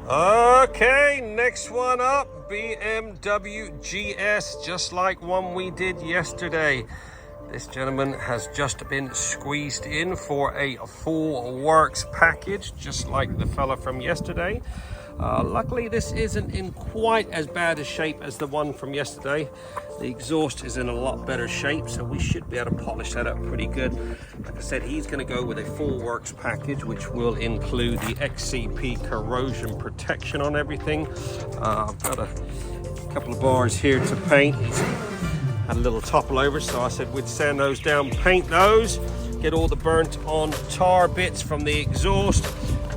Okay, next one up, BMW GS, just like one we did yesterday. This gentleman has just been squeezed in for a full works package, just like the fella from yesterday. Luckily, this isn't in quite as bad a shape as the one from yesterday. The exhaust is in a lot better shape, so we should be able to polish that up pretty good. Like I said, he's going to go with a full works package, which will include the XCP corrosion protection on everything. I've got a couple of bars here to paint. He's had a little topple over, so I said we'd sand those down, paint those, get all the burnt on tar bits from the exhaust,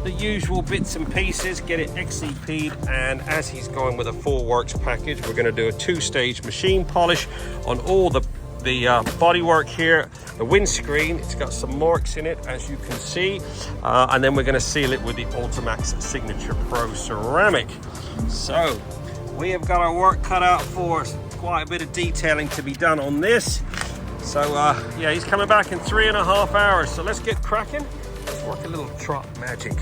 the usual bits and pieces, get it XCP'd, and as he's going with a full works package, we're going to do a two-stage machine polish on all the bodywork here, the windscreen. It's got some marks in it, as you can see, and then we're going to seal it with the Ultimaxx Signature Pro ceramic. So we have got our work cut out for us. Quite a bit of detailing to be done on this. So yeah, he's coming back in 3.5 hours, so let's get cracking. Let's work a little trot magic.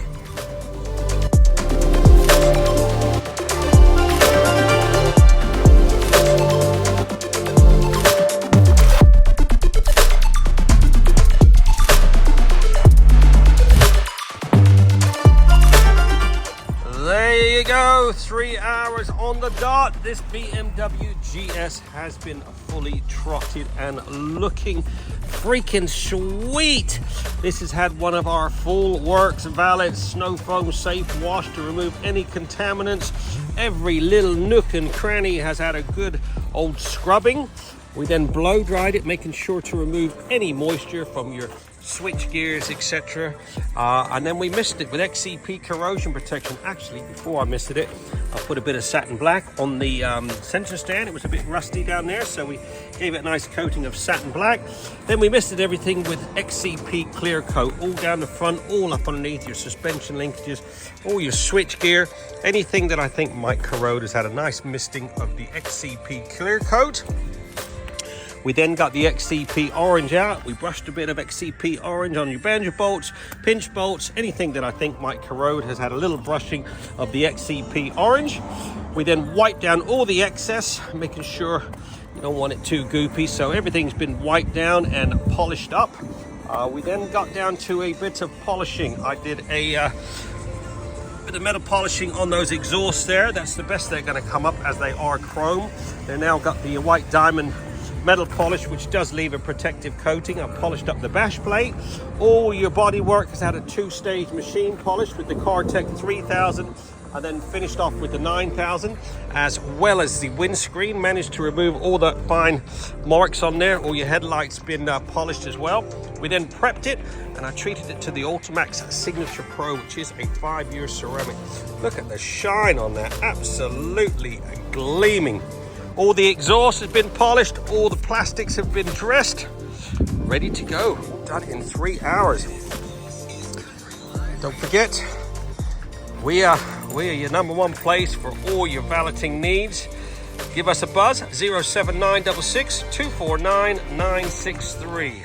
There you go, 3 hours on the dot. This BMW GS has been fully trotted and looking freaking sweet. This has had one of our full works valid Snowfoam safe wash to remove any contaminants. Every little nook and cranny has had a good old scrubbing. We then blow dried it, making sure to remove any moisture from your switch gears, etc. And then we misted it with XCP corrosion protection. Actually, before I misted it, I put a bit of satin black on the sensor stand. It was a bit rusty down there, so we gave it a nice coating of satin black. Then we misted everything with XCP clear coat, all down the front, all up underneath your suspension linkages, all your switch gear. Anything that I think might corrode has had a nice misting of the XCP clear coat. We then got the XCP orange out. We brushed a bit of XCP orange on your banjo bolts, pinch bolts, anything that I think might corrode has had a little brushing of the XCP orange. We then wiped down all the excess, making sure you don't want it too goopy, so everything's been wiped down and polished up. We then got down to a bit of polishing. I did a bit of metal polishing on those exhausts there. That's the best they're going to come up, as they are chrome. They're now got the white diamond metal polish, which does leave a protective coating. I've polished up the bash plate. All your body work has had a two-stage machine polish with the Cartec 3000, and then finished off with the 9000, as well as the windscreen. Managed to remove all the fine marks on there. All your headlights been polished as well. We then prepped it, and I treated it to the Ultimaxx Signature Pro, which is a 5-year ceramic. Look at the shine on that, absolutely gleaming. All the exhaust has been polished, all the plastics have been dressed, ready to go. Done in 3 hours. Don't forget, we are your #1 place for all your valeting needs. Give us a buzz, 07966 249 963.